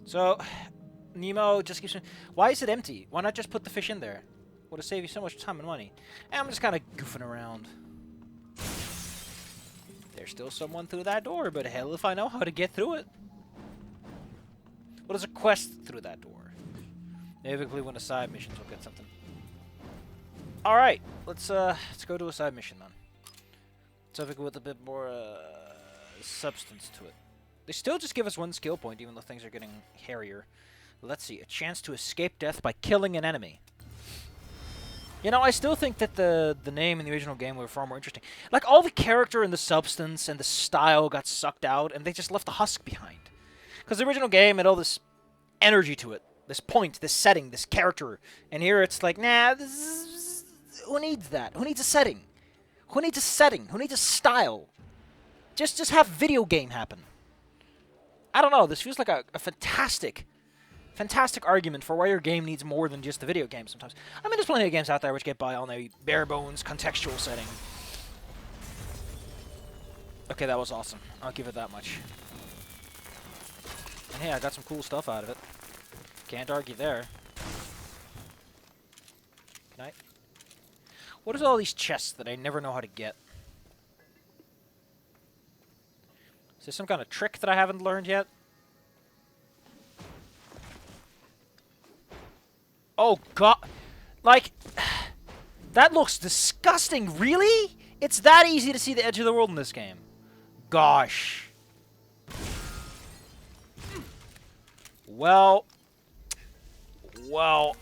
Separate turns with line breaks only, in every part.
So, Nemo just keeps... Why is it empty? Why not just put the fish in there? Would have saved you so much time and money. And I'm just kind of goofing around. There's still someone through that door, but hell if I know how to get through it. What is a quest through that door? Maybe if we win a side missions, we'll get something. Alright, let's go to a side mission then. Something with a bit more substance to it. They still just give us one skill point, even though things are getting hairier. Let's see, a chance to escape death by killing an enemy. You know, I still think that the name in the original game were far more interesting. Like, all the character and the substance and the style got sucked out, and they just left the husk behind. Because the original game had all this energy to it. This point, this setting, this character. And here it's like, nah, who needs that? Who needs a setting? Who needs a setting? Who needs a style? Just have video game happen. I don't know, this feels like a fantastic argument for why your game needs more than just the video game sometimes. I mean, there's plenty of games out there which get by on a bare-bones contextual setting. Okay, that was awesome. I'll give it that much. And hey, I got some cool stuff out of it. Can't argue there. Can I? What is all these chests that I never know how to get? Is there some kind of trick that I haven't learned yet? Oh god. Like, that looks disgusting. Really? It's that easy to see the edge of the world in this game. Gosh. Well,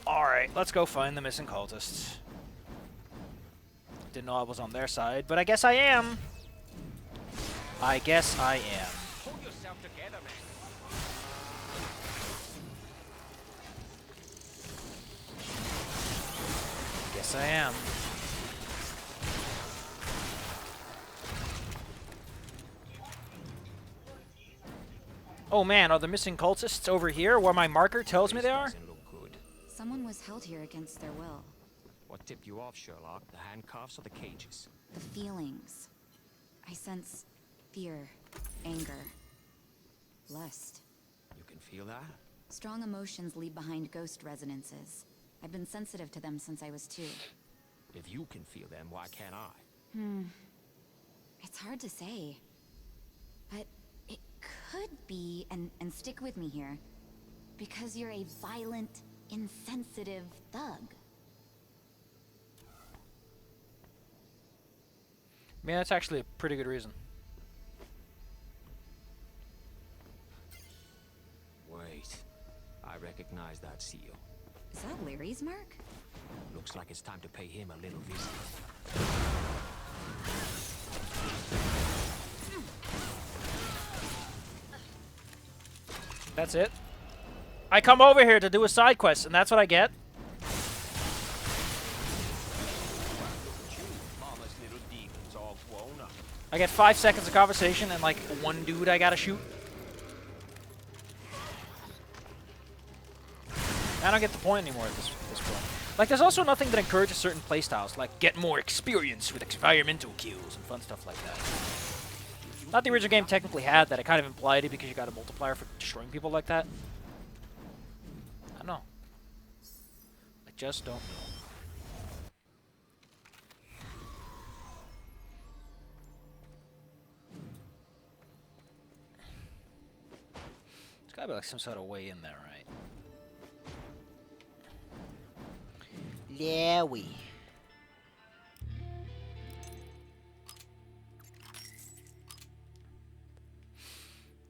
alright. Let's go find the missing cultists. Didn't know I was on their side, but I guess I am. I guess I am.
Hold yourself together, man.
Guess I am. Oh man, are the missing cultists over here where my marker tells me they are?
Someone was held here against their will.
What tipped you off, Sherlock? The handcuffs or the cages?
The feelings. I sense fear, anger, lust.
You can feel that?
Strong emotions leave behind ghost resonances. I've been sensitive to them since I was 2.
If you can feel them, why can't I?
It's hard to say. But it could be, and stick with me here, because you're a violent, insensitive thug.
Yeah, that's actually a pretty good reason.
Wait. I recognize that seal.
Is that Larry's mark?
Looks like it's time to pay him a little visit.
That's it. I come over here to do a side quest, and that's what I get?
Mama's little demon's all grown up.
I get 5 seconds of conversation and like one dude I gotta shoot. I don't get the point anymore at this point. Like, there's also nothing that encourages certain playstyles, like get more experience with environmental kills and fun stuff like that. Not the original game technically had that. It kind of implied it because you got a multiplier for destroying people like that. I don't know. I just don't know. There's gotta be like some sort of way in there, right? Yeah, we.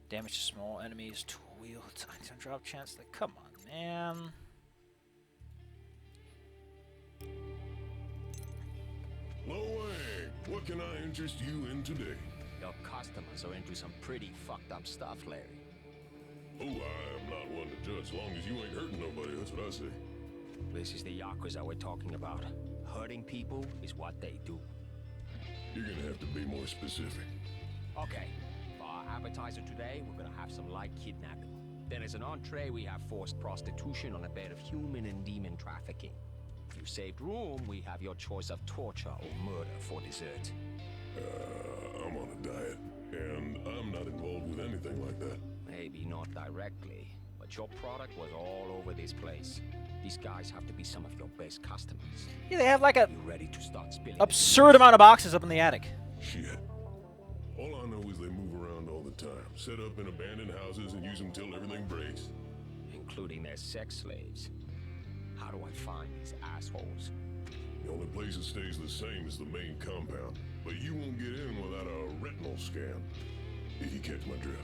Damage to small enemies, to wheel, time to drop chance. Like, come on, man.
Lo Wang, what can I interest you in today?
Your customers are into some pretty fucked up stuff, Larry.
Oh, I am not one to judge, as long as you ain't hurting nobody, that's what I say.
This is the Yakuza we're talking about. Hurting people is what they do.
You're gonna have to be more specific.
Okay, for our appetizer today, we're gonna have some light kidnapping. Then as an entree, we have forced prostitution on a bed of human and demon trafficking. If you saved room, we have your choice of torture or murder for dessert.
I'm on a diet, and I'm not involved with anything like that.
Maybe not directly, But your product was all over this place. These guys have to be some of your best customers.
Yeah, they have like a
You ready to start spilling?
absurd amount of boxes up in the attic.
Shit. All I know is they move around all the time. Set up in abandoned houses and use them till everything breaks.
Including their sex slaves. How do I find these assholes?
The only place that stays the same is the main compound. But you won't get in without a retinal scan. If you catch my drift.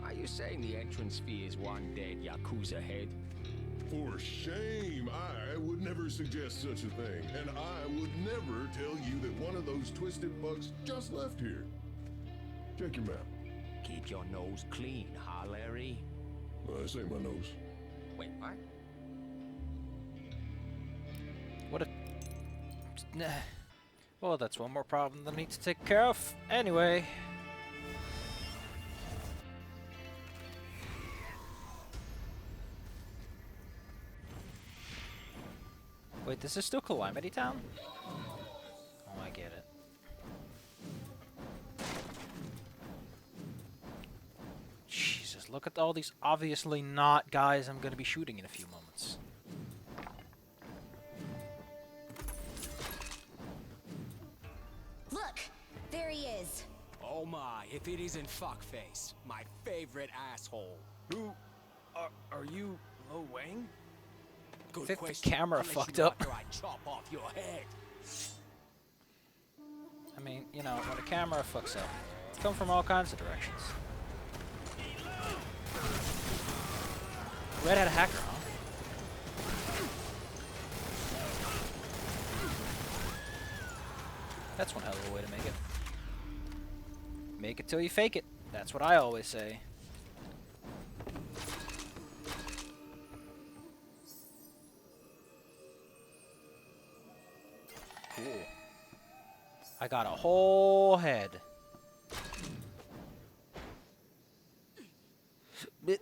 Are you saying the entrance fee is one dead Yakuza head?
For shame! I would never suggest such a thing. And I would never tell you that one of those twisted bugs just left here. Check your map.
Keep your nose clean, huh, Larry?
I say my nose.
Wait, what?
What a... Nah. Well, that's one more problem that I need to take care of. Anyway. Wait, this is still Calamity Town? Oh, I get it. Jesus, look at all these obviously not guys I'm going to be shooting in a few moments.
Look! There he is.
Oh my, if it isn't Fuckface, my favorite asshole. Who are you, Lo Wang? Good
I think the
question.
camera
I'll let
fucked
you know
up.
after I chop off your head.
I mean, you know, when a camera fucks up, it's come from all kinds of directions. Red Hat hacker, huh? That's one hell of a way to make it. Make it till you fake it. That's what I always say. Cool. I got a whole head. Bit.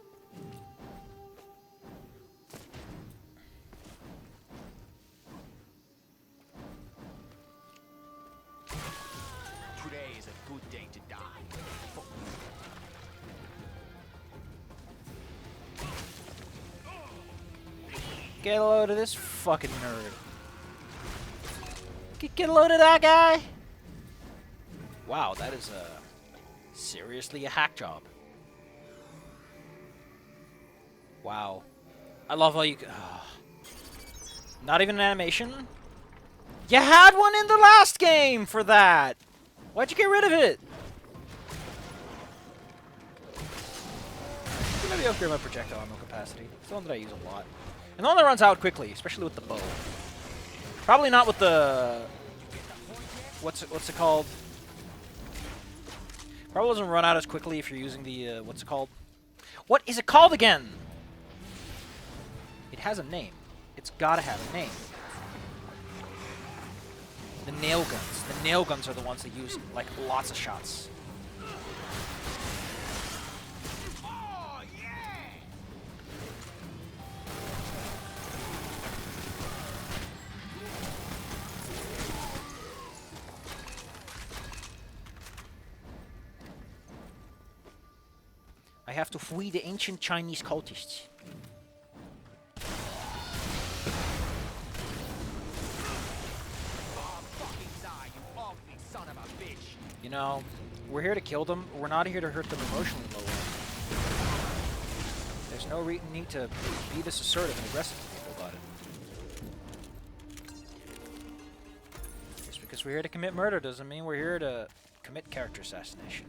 Today is a good day to die.
Get a load of this fucking nerd. Get a load of that guy. Wow, that is seriously a hack job. Wow. I love how you not even an animation? You had one in the last game for that! Why'd you get rid of it? Maybe upgrade my projectile ammo capacity. It's the one that I use a lot. And the one that runs out quickly, especially with the bow. Probably not with the... What's it called? Probably doesn't run out as quickly if you're using the... what's it called? What is it called again? It has a name. It's gotta have a name. The nail guns. The nail guns are the ones that use, like, lots of shots. I have to flee the ancient Chinese cultists. You know, we're here to kill them. We're not here to hurt them emotionally, Lola. There's no need to be this assertive and aggressive to people about it. Just because we're here to commit murder doesn't mean we're here to commit character assassination.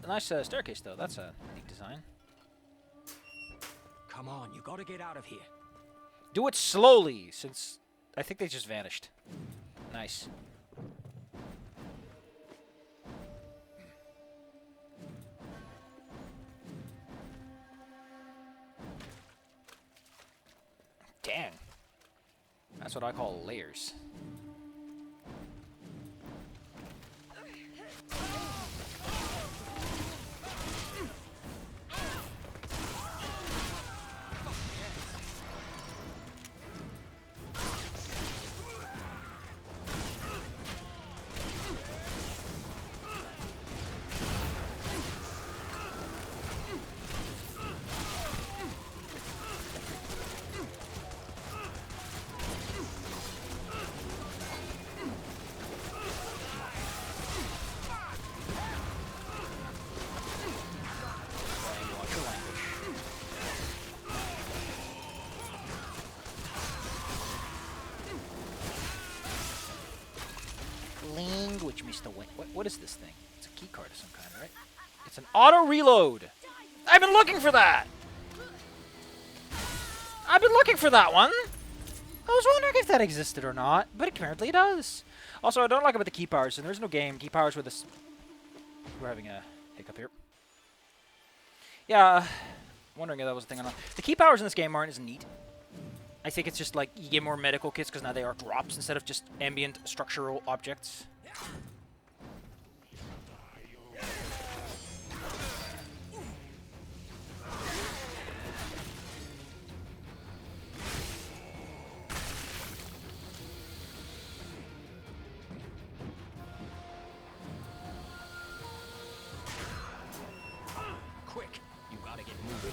Nice staircase, though. That's a neat design.
Come on, you gotta get out of here.
Do it slowly, since I think they just vanished. Nice. Dang. That's what I call layers. What is this thing? It's a key card of some kind, right? It's an auto reload. I've been looking for that. I've been looking for that one. I was wondering if that existed or not, but apparently it does. Also, I don't like about the key powers, and there's no game. Key powers with this. We're having a hiccup here. Yeah, wondering if that was a thing or not. The key powers in this game aren't as neat. I think it's just like you get more medical kits because now they are drops instead of just ambient structural objects.
Quick, you gotta get moving.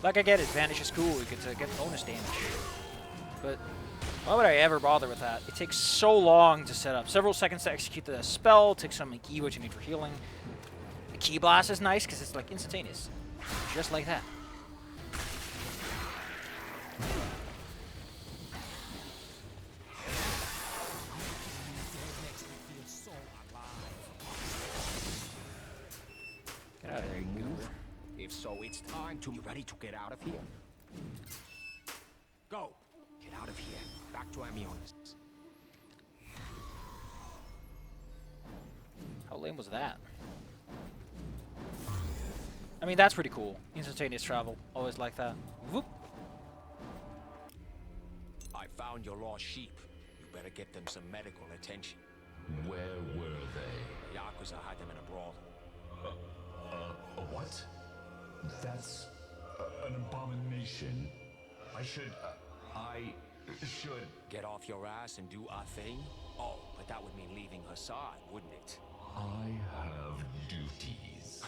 Like I get it, Vanish is cool, you get to get bonus damage. But why would I ever bother with that? It takes so long to set up. Several seconds to execute the spell, takes some key what you need for healing. The key blast is nice because it's like instantaneous. Just like that. Get out of there, you goober.
If so, it's time to... You ready to get out of here? Go! Get out of here. Back to Amionis.
How lame was that? I mean, that's pretty cool. Instantaneous travel. Always like that. Whoop.
I found your lost sheep. You better get them some medical attention.
Where were they?
Yakuza had them in a brawl.
What? That's an abomination. I should...
Get off your ass and do a thing? Oh, but that would mean leaving her side, wouldn't it?
I have duties.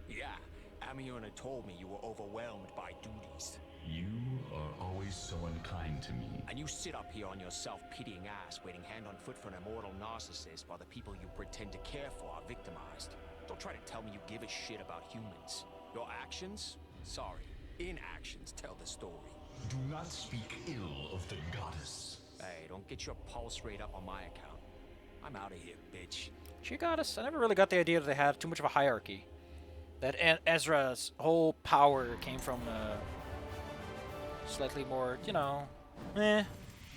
Yeah, Amiona told me you were overwhelmed by duties.
You are always so unkind to me.
And you sit up here on your self-pitying ass, waiting hand on foot for an immortal narcissist while the people you pretend to care for are victimized. Don't try to tell me you give a shit about humans. Your actions? Sorry, inactions tell the story.
Do not speak ill of the goddess.
Hey, don't get your pulse rate up on my account. I'm out of here, bitch.
She got us. I never really got the idea that they had too much of a hierarchy. That Ezra's whole power came from slightly more, you know, than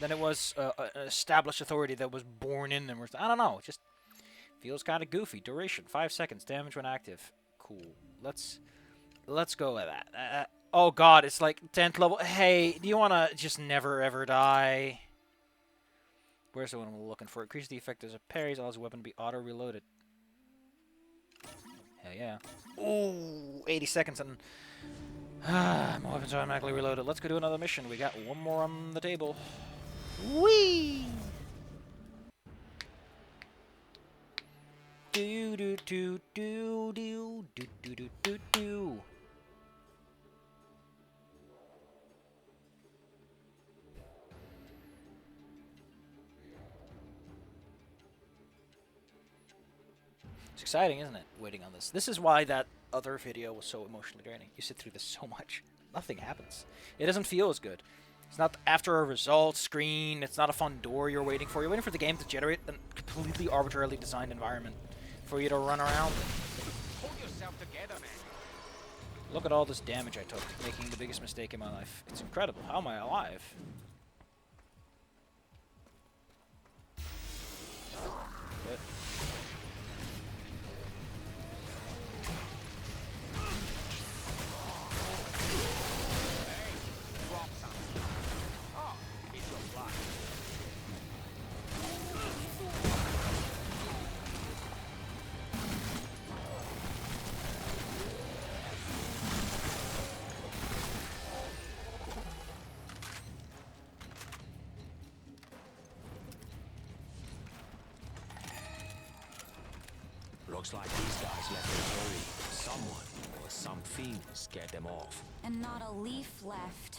it was an established authority that was born in them. I don't know. It just feels kind of goofy. Duration 5 seconds. Damage when active. Cool. Let's go with that. Oh god, it's like 10th level. Hey, do you want to just never ever die? Where's the one I'm looking for? Increase the effect as a parries, allows a weapon to be auto-reloaded. Hell yeah. Ooh, 80 seconds and... my weapons are automatically reloaded. Let's go do another mission. We got one more on the table. Whee! Do do do do do do do do do do. It's exciting, isn't it? Waiting on this. This is why that other video was so emotionally draining. You sit through this so much. Nothing happens. It doesn't feel as good. It's not after a results screen. It's not a fun door you're waiting for. You're waiting for the game to generate a completely arbitrarily designed environment for you to run around in.
Hold yourself together, man.
Look at all this damage I took, making the biggest mistake in my life. It's incredible. How am I alive? Good.
Looks like these guys left their hurry. Someone or something scared them off.
And not a leaf left.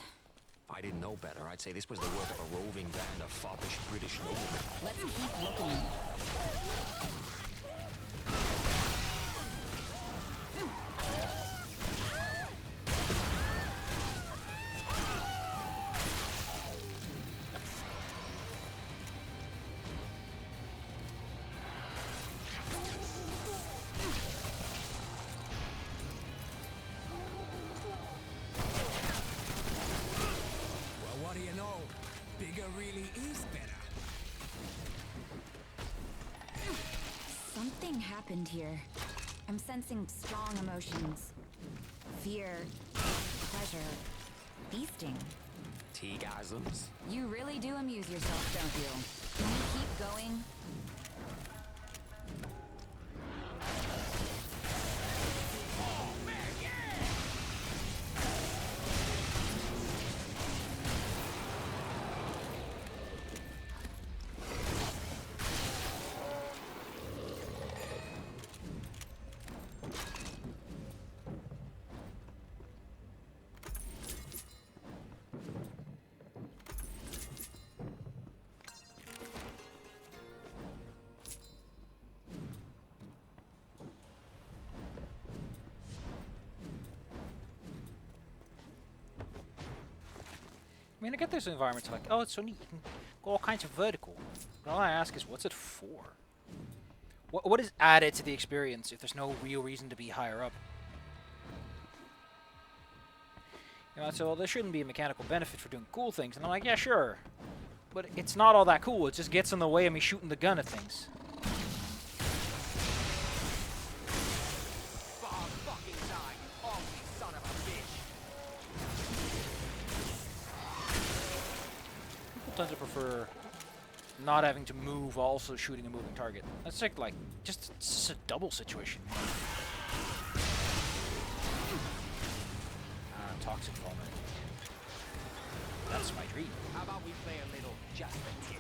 If I didn't know better, I'd say this was the work of a roving band of foppish British noblemen.
Let's keep looking. Something happened here. I'm sensing strong emotions. Fear, pleasure, feasting.
Tea-gasms.
You really do amuse yourself, don't you? Can we keep going?
I mean, I get those environments like, oh, it's so neat, you can go all kinds of vertical. But all I ask is, what's it for? What is added to the experience if there's no real reason to be higher up? You know, so well, there shouldn't be a mechanical benefit for doing cool things. And I'm like, yeah, sure. But it's not all that cool. It just gets in the way of me shooting the gun at things. Tend to prefer not having to move while also shooting a moving target. That's like just it's a double situation. Toxic vomit. That's my dream.
How about we play a little just a tip?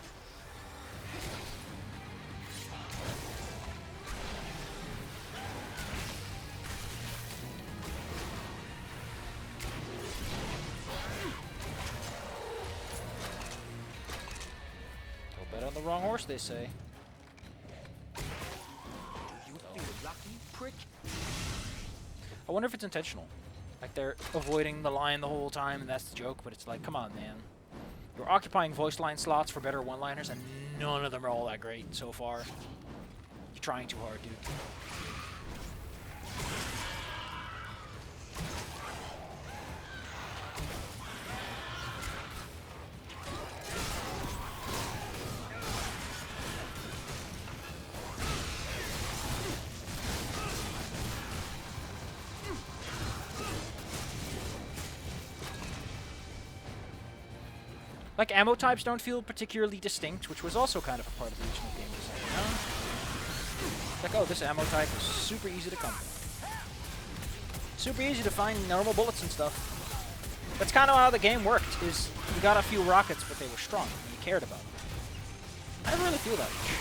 Bet on the wrong horse, they say.
You feel lucky, prick?
I wonder if it's intentional. Like they're avoiding the line the whole time, and that's the joke. But it's like, come on, man. You're occupying voice line slots for better one-liners, and none of them are all that great so far. You're trying too hard, dude. Like, ammo types don't feel particularly distinct, which was also kind of a part of the original game design, you know? Like, oh, this ammo type is super easy to come by. Super easy to find normal bullets and stuff. That's kind of how the game worked, is you got a few rockets, but they were strong, and you cared about them. I don't really feel that much.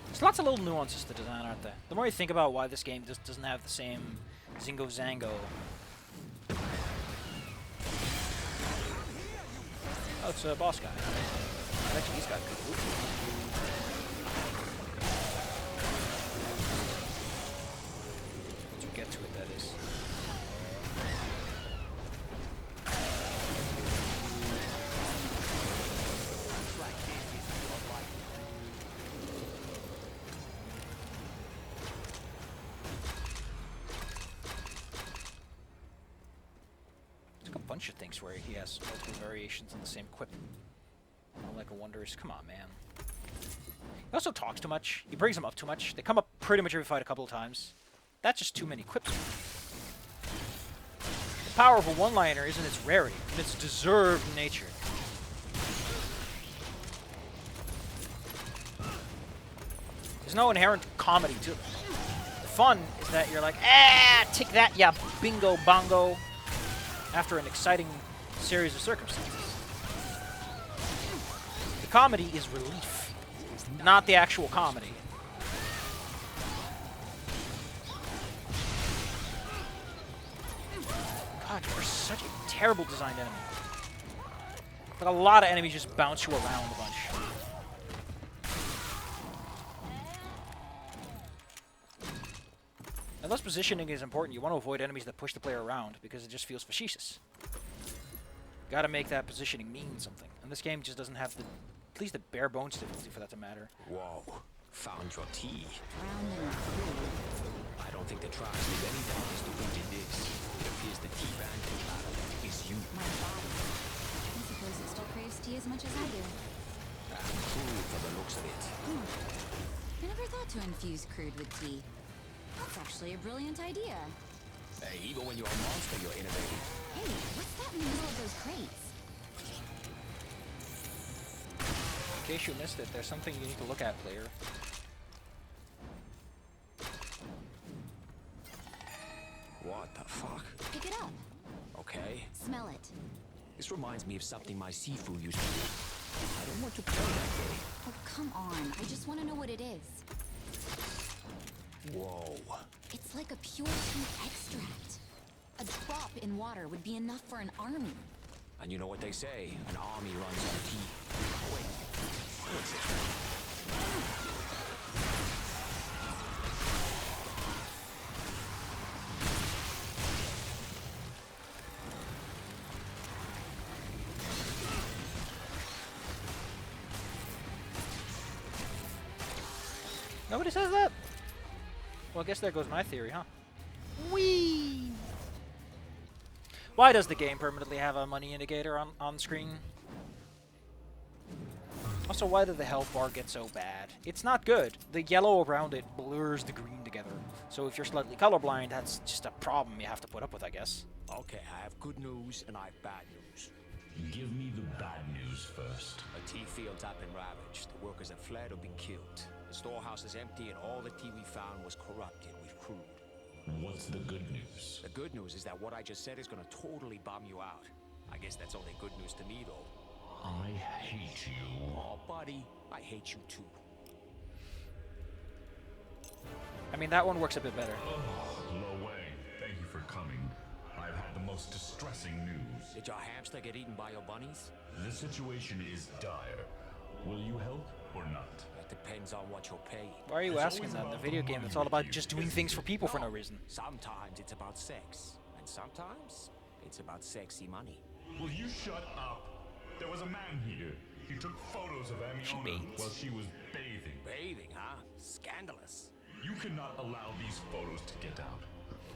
There's lots of little nuances to design, aren't there? The more you think about why this game just doesn't have the same Zingo Zango. Oh, it's a boss guy. Actually, he's got good loot. Once you get to it, that is. Bunch of things where he has multiple variations on the same quip. All like a wonders. Come on, man. He also talks too much. He brings them up too much. They come up pretty much every fight a couple of times. That's just too many quips. The power of a one-liner isn't its rarity, and its deserved nature. There's no inherent comedy to it. The fun is that you're like, ah, take that, ya bingo bongo. After an exciting series of circumstances. The comedy is relief, not the actual comedy. God, you're such a terrible designed enemy. Like, a lot of enemies just bounce you around a bunch. And thus positioning is important. You want to avoid enemies that push the player around because it just feels facetious. Gotta make that positioning mean something. And this game just doesn't have the, at least the bare bones difficulty for that to matter.
Whoa, found your tea.
Drowned in
I don't think the tribes leave any damage to who did this. It appears the tea bandit battle is is you.
My body. I suppose it still craves tea as much as I do.
Crude from the looks of it.
I never thought to infuse crude with tea. That's actually a brilliant idea.
Hey, even when you're a monster, you're innovative.
Hey, what's that in the middle of those crates?
In case you missed it, there's something you need to look at, player.
What the fuck?
Pick it up.
Okay.
Smell it.
This reminds me of something my Sifu used to do. I don't want to play that game.
Oh, come on. I just want to know what it is.
Whoa.
It's like a pure tea extract. A drop in water would be enough for an army.
And you know what they say? An army runs on tea. Wait. What's it?
Nobody says that? Well, I guess there goes my theory, huh? Whee! Why does the game permanently have a money indicator on screen? Also, why did the health bar get so bad? It's not good. The yellow around it blurs the green together. So if you're slightly colorblind, that's just a problem you have to put up with, I guess.
Okay, I have good news and I have bad news.
Give me the bad news first.
The tea fields have been ravaged. The workers have fled or been killed. The storehouse is empty and all the tea we found was corrupted with crude.
What's the good news?
The good news is that what I just said is gonna totally bum you out. I guess that's only good news to me, though.
I hate you.
Oh, buddy, I hate you too.
I mean, that one works a bit better.
Lo Wei, thank you for coming. I've had the most distressing news.
Did your hamster get eaten by your bunnies?
The situation is dire. Will you help or not?
It depends on what you're paid.
Why are you
It's
asking
always
that in a
about
video
the
game
money
that's all
with
about
you,
just doing
isn't
things for
it?
people for no reason?
Sometimes it's about sex, and sometimes it's about sexy money.
Will you shut up? There was a man here. He took photos of Amiona
bathes.
while she was bathing.
Bathing, huh? Scandalous.
You cannot allow these photos to get out.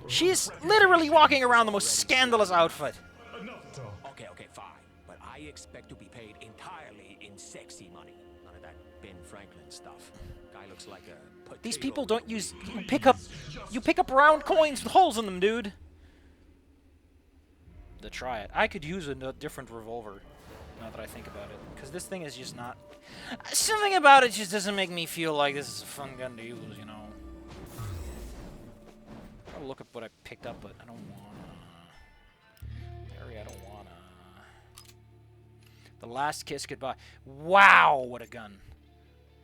She's literally walking around the most scandalous outfit.
Enough talk.
Okay, fine. But I expect to be paid entirely in sexy money. None of that Ben Franklin stuff. Guy looks like a potato.
These people don't use... You pick up round coins with holes in them, dude. To try it. I could use a different revolver, now that I think about it. Because this thing is just not... Something about it just doesn't make me feel like this is a fun gun to use, you know. I'll look at what I picked up, but I don't wanna... Harry, I don't wanna... The Last Kiss Goodbye. Wow, what a gun.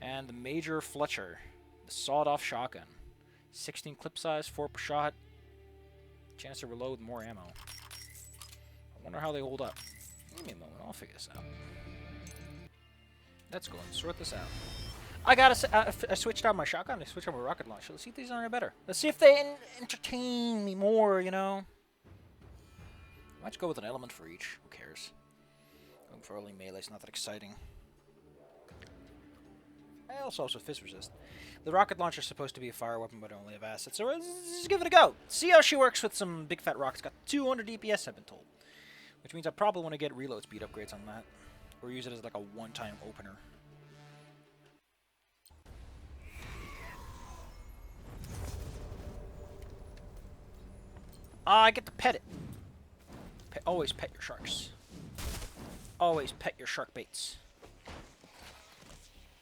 And the Major Fletcher. The sawed-off shotgun. 16 clip size, 4 per shot. Chance to reload with more ammo. I wonder how they hold up. Give me a moment, I'll figure this out. Let's go and sort this out. I switched out my shotgun, I switched out my rocket launcher. Let's see if these are any better. Let's see if they entertain me more, you know? Might just go with an element for each. Who cares? Going for early melee is not that exciting. I also fist resist. The rocket launcher is supposed to be a fire weapon, but I only have acid, so let's just give it a go. See how she works with some big fat rockets. Got 200 DPS, I've been told. Which means I probably want to get reload speed upgrades on that. Or use it as like a one-time opener. I get to pet it. Always pet your sharks. Always pet your shark baits.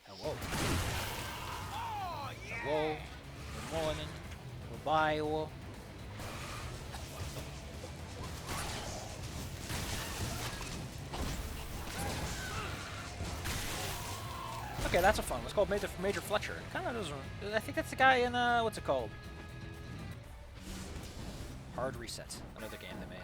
Hello. Hello. Good morning. Goodbye. Okay, that's a fun one. It's called Major Fletcher. Kind of doesn't. I think that's the guy in what's it called? Hard Reset. Another game they made.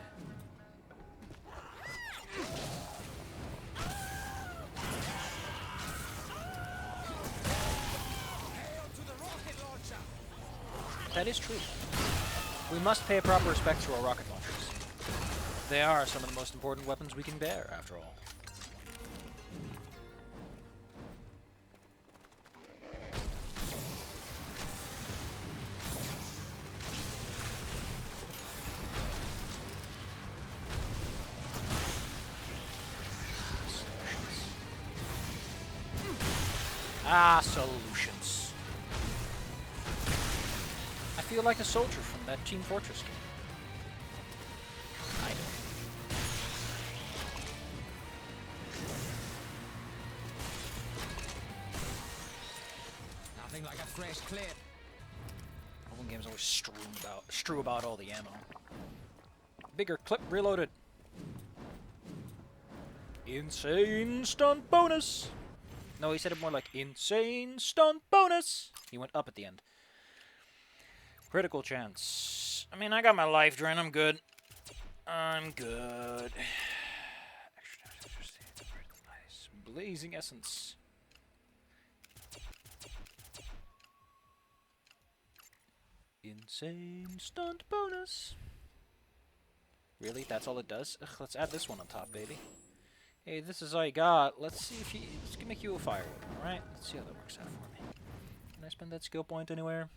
That is true. We must pay proper respect to our rocket launchers. They are some of the most important weapons we can bear, after all. Ah, solutions. I feel like a soldier from that Team Fortress game. Kind of.
Nothing like a fresh clip.
One game's always strew about all the ammo. Bigger clip reloaded. Insane stunt bonus. No, he said it more like insane stunt bonus. He went up at the end. Critical chance. I mean, I got my life drain. I'm good. I'm good. Nice. Blazing essence. Insane stunt bonus. Really? That's all it does? Ugh, let's add this one on top, baby. Hey, this is all you got. Let's see if let's make you a fire weapon, alright? Let's see how that works out for me. Can I spend that skill point anywhere?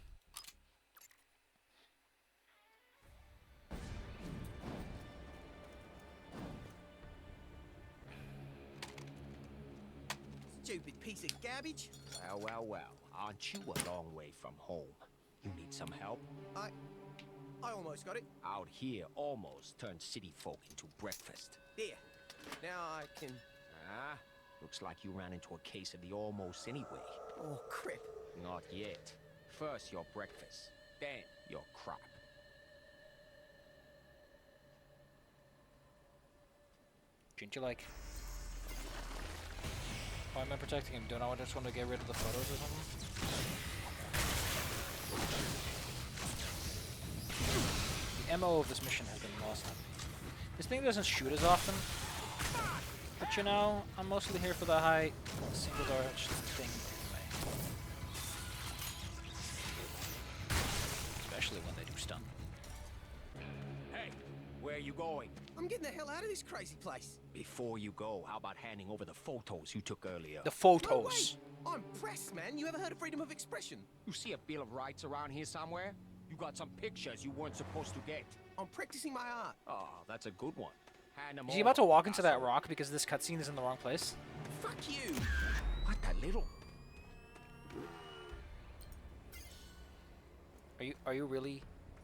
Stupid piece of garbage.
Well, well, well. Aren't you a long way from home? You need some help?
I almost got it.
Out here, almost turned city folk into breakfast.
There. Now I can...
Ah, looks like you ran into a case of the almost anyway.
Oh, crap.
Not yet. First your breakfast, then your crap.
Shouldn't you like... Why am I protecting him? Don't I just want to get rid of the photos or something? The MO of this mission has been lost on me. This thing doesn't shoot as often. But you know, I'm mostly here for the high single dodge thing anyway. Especially when they do stun.
Hey, where are you going?
I'm getting the hell out of this crazy place.
Before you go, how about handing over the photos you took earlier?
The
No
photos.
way. I'm pressed, man. You ever heard of freedom of expression?
You see a Bill of Rights around here somewhere? You got some pictures you weren't supposed to get.
I'm practicing my art.
Oh, that's a good one. Hand them
Is he
over,
about to walk into that
asshole.
rock because this cutscene is in the wrong place?
Fuck you.
What the little?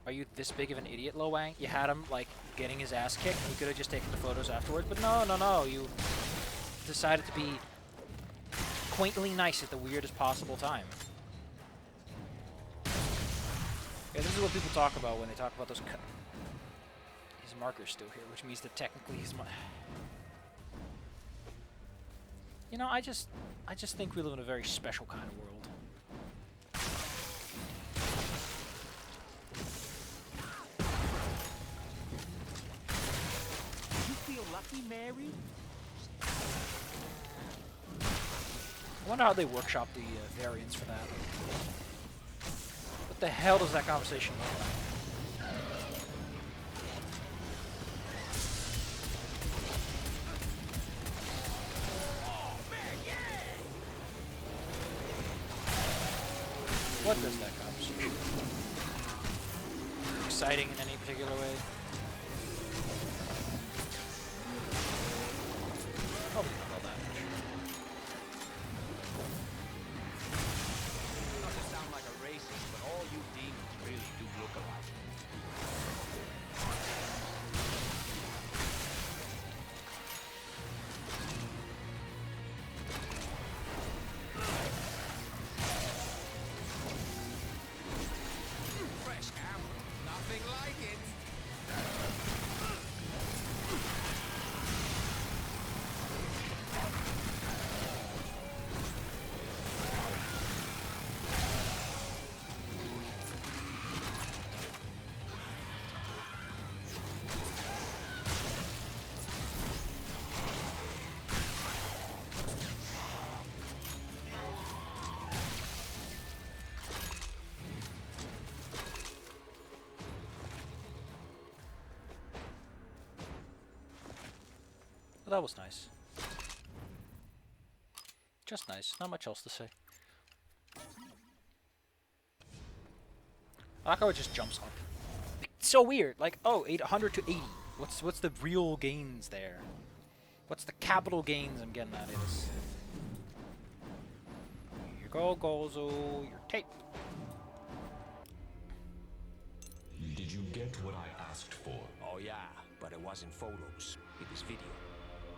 Are you this big of an idiot, Lo Wang? You had him, like, getting his ass kicked, and you could have just taken the photos afterwards, but no, you decided to be quaintly nice at the weirdest possible time. Yeah, this is what people talk about when they talk about those his marker's still here, which means that technically he's You know, I just think we live in a very special kind of world.
You feel lucky, Mary?
I wonder how they workshop the variants for that. What the hell does that conversation look like? What does that conversation look like? Exciting in any particular way? Probably not all that much.
Not to sound like a racist, but all you demons really do look alike. Fresh ammo, nothing like it.
Well, that was nice. Just nice. Not much else to say. I like how it just jumps up. It's so weird. Like, oh, 800 to 80. What's the real gains there? What's the capital gains I'm getting out of this? you go, Gozo. Your tape.
Did you get what I asked for?
Oh yeah, but it wasn't photos. It was video.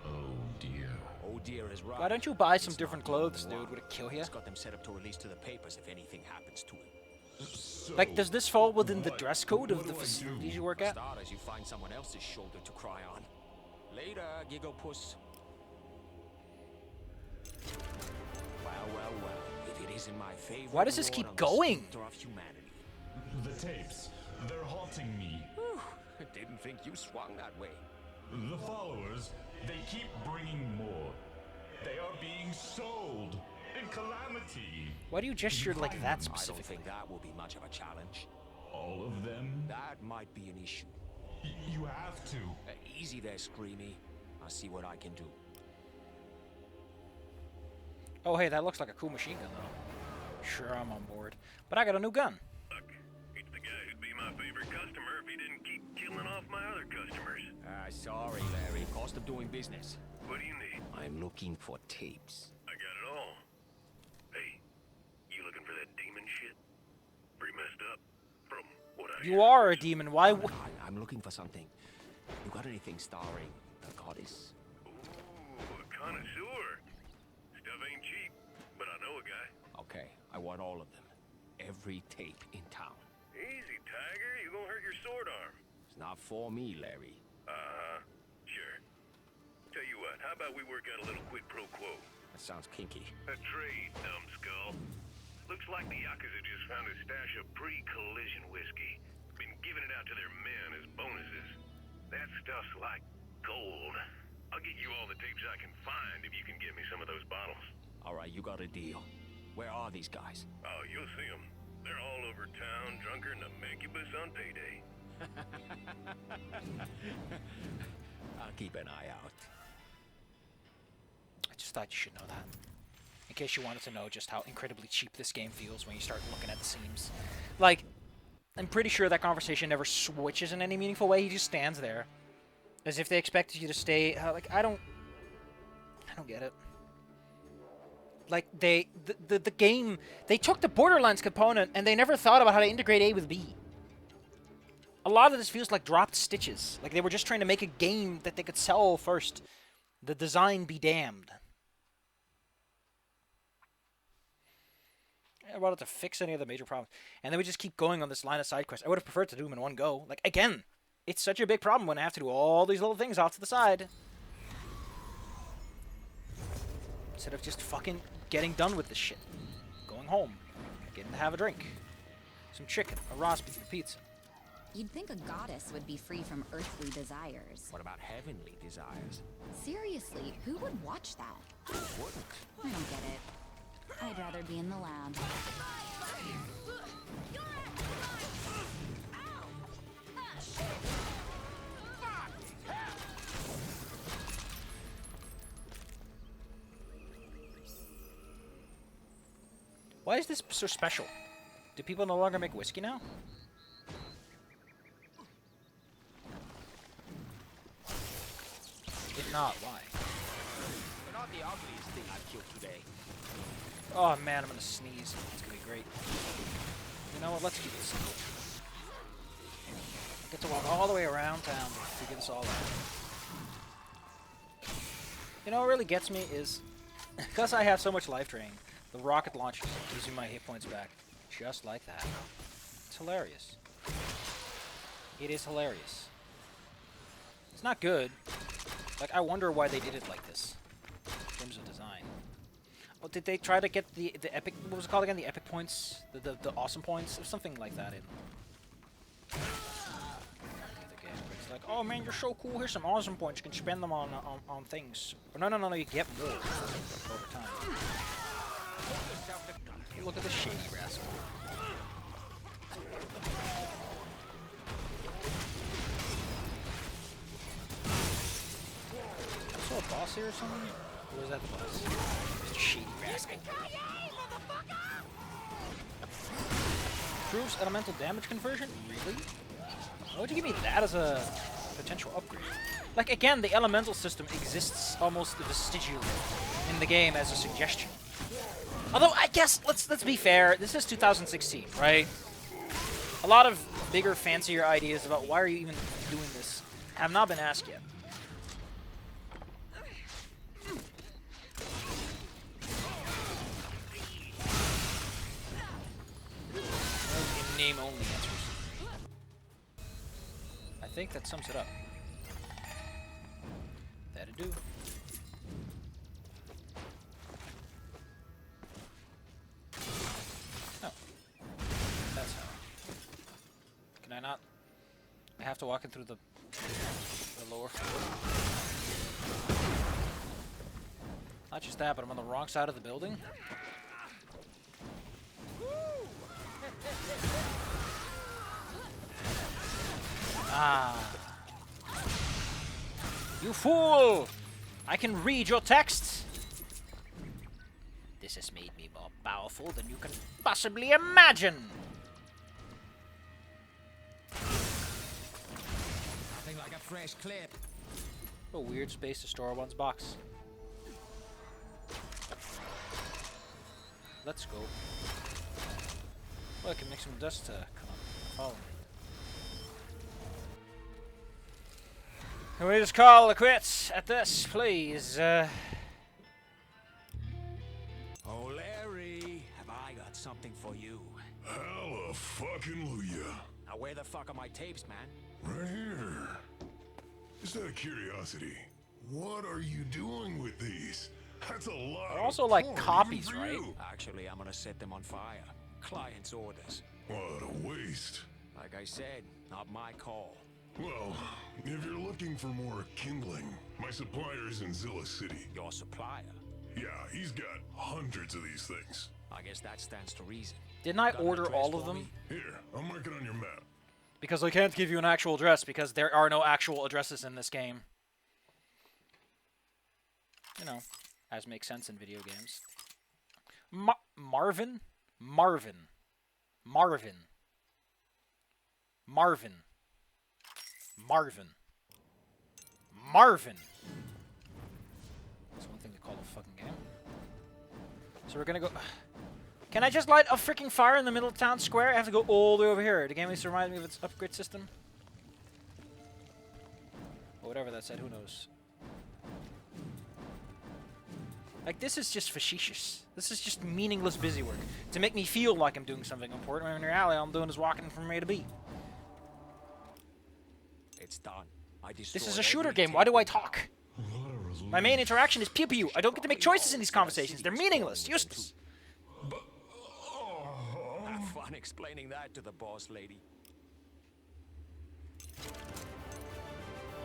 Oh dear.
Oh dear is right.
Why don't you buy some
It's
different
not
clothes,
one.
dude? Would it kill you?
It's got them set up to release to the papers if anything happens to it.
So,
Like, does this fall within the
what-
dress code of
what
the
do I
facilities
do?
you work
For
at?
starters, you find someone else's shoulder to cry on. Later, giggle puss. Well. If it isn't my favorite.
Why does this
lord
keep
on the
going?
specter of humanity.
The tapes, they're haunting me.
Whew, I didn't think you swung that way.
The followers, they keep bringing more. They are being sold in Calamity.
Why do you gesture like that
I don't
specifically?
think that will be much of a challenge.
All of them?
That might be an issue.
You have to.
Easy there, Screamy. I'll see what I can do.
Oh, hey, that looks like a cool machine gun, though. Sure, I'm on board. But I got a new gun.
Look, he's the guy who'd be my favorite customer if he didn't keep killing off my other customers.
Sorry, Larry. Cost of doing business.
What do you need?
I'm looking for tapes.
I got it all. Hey, you looking for that demon shit? Pretty messed up. From what I
You are a demon. Why would...
I'm looking for something. You got anything starring the goddess?
Ooh, a connoisseur. Stuff ain't cheap, but I know a guy.
Okay, I want all of them. Every tape in town.
Easy, Tiger. You gonna hurt your sword arm.
It's not for me, Larry.
Sure. Tell you what, how about we work out a little quid pro quo?
That sounds kinky.
A trade, numbskull. Looks like the Yakuza just found a stash of pre-collision whiskey. Been giving it out to their men as bonuses. That stuff's like gold. I'll get you all the tapes I can find if you can get me some of those bottles.
All right, you got a deal. Where are these guys?
Oh, you'll see them. They're all over town, drunker than a mancubus on payday.
I'll keep an eye out.
I just thought you should know that. In case you wanted to know just how incredibly cheap this game feels when you start looking at the seams. Like, I'm pretty sure that conversation never switches in any meaningful way. He just stands there. As if they expected you to stay... like, I don't get it. Like, the game... They took the Borderlands component, and they never thought about how to integrate A with B. A lot of this feels like dropped stitches. Like, they were just trying to make a game that they could sell first. The design be damned. I wanted to fix any of the major problems. And then we just keep going on this line of side quests. I would have preferred to do them in one go. Like, again, it's such a big problem when I have to do all these little things off to the side. Instead of just fucking getting done with this shit. Going home. Getting to have a drink. Some chicken. A roast beef. A pizza.
You'd think a goddess would be free from earthly desires.
What about heavenly desires?
Seriously, who would watch that?
Who wouldn't?
I don't get it. I'd rather be in the lab.
Why is this so special? Do people no longer make whiskey now? If not, why?
They're not the ugliest thing I've killed today.
Oh man, I'm gonna sneeze. It's gonna be great. You know what? Let's keep it simple. I get to walk all the way around town to figure this all out. You know what really gets me is, because I have so much life drain, the rocket launcher gives me my hit points back. Just like that. It's hilarious. It is hilarious. It's not good. Like, I wonder why they did it like this. In terms of design. Well, did they try to get the epic... What was it called again? The epic points? The awesome points? Or something like that in... the game. It's like, oh man, you're so cool. Here's some awesome points. You can spend them on things. But no, you get more over time. Look at the shady rascal. I saw a boss here or something? Or was that the boss? Mr. Shady Rascal. Proves elemental damage conversion? Really? Why would you give me that as a potential upgrade? Like, again, the elemental system exists almost vestigially in the game as a suggestion. Although, I guess, let's be fair, this is 2016, right? A lot of bigger, fancier ideas about why are you even doing this have not been asked yet. Name-only answers. I think that sums it up. That'd do. Oh. That's how. Can I not? I have to walk in through the lower floor. Not just that, but I'm on the wrong side of the building. Ah. You fool! I can read your text! This has made me more powerful than you can possibly imagine!
Nothing like a fresh clip.
A weird space to store one's box. Let's go. Well, I can make some dust come on. Follow me. Can we just call it quits at this, please?
Oh, Larry, have I got something for you?
Hallelujah.
Now, where the fuck are my tapes, man?
Right here. Just out of curiosity, what are you doing with these? That's a lot.
They're also
of
like
porn,
copies,
even for
right?
you.
Actually, I'm gonna set them on fire. Client's orders.
What a waste.
Like I said, not my call.
Well, if you're looking for more kindling, my supplier's in Zilla City.
Your supplier.
Yeah, he's got hundreds of these things.
I guess that stands to reason.
Didn't I
Got an
order
address
all of
for
them?
me?
Here, I'll mark it on your map.
Because I can't give you an actual address because there are no actual addresses in this game. You know, as makes sense in video games. Marvin? Marvin. Marvin. Marvin. Marvin. Marvin. That's one thing to call a fucking game. So we're gonna go... Can I just light a freaking fire in the middle of town square? I have to go all the way over here. The game needs to remind me of its upgrade system. Or whatever that said, who knows. Like, this is just facetious. This is just meaningless busy work. To make me feel like I'm doing something important, when in reality all I'm doing is walking from A to B.
It's done.
This is a shooter game. Why do I talk? My main interaction is pew pew. I don't get to make choices in these conversations. They're meaningless, useless.
Have fun explaining that to the boss lady.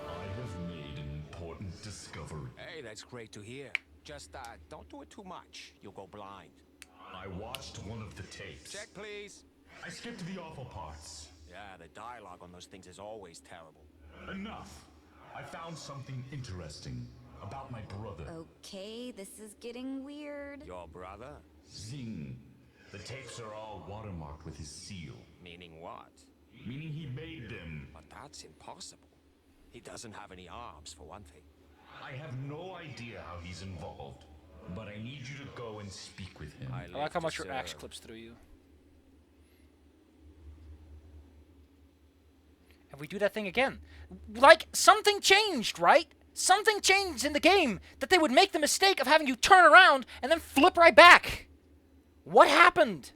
I have made an important discovery.
Hey, that's great to hear. Just, don't do it too much. You'll go blind.
I watched one of the tapes.
Check, please.
I skipped the awful parts.
Yeah, the dialogue on those things is always terrible.
Enough. I found something interesting about my brother.
Okay, this is getting weird.
Your brother?
Zing. The tapes are all watermarked with his seal.
Meaning what?
Meaning he made them.
But that's impossible. He doesn't have any arms, for one thing.
I have no idea how he's involved, but I need you to go and speak with him.
I like how much your axe clips through you. And we do that thing again. Like, something changed, right? Something changed in the game that they would make the mistake of having you turn around and then flip right back. What happened?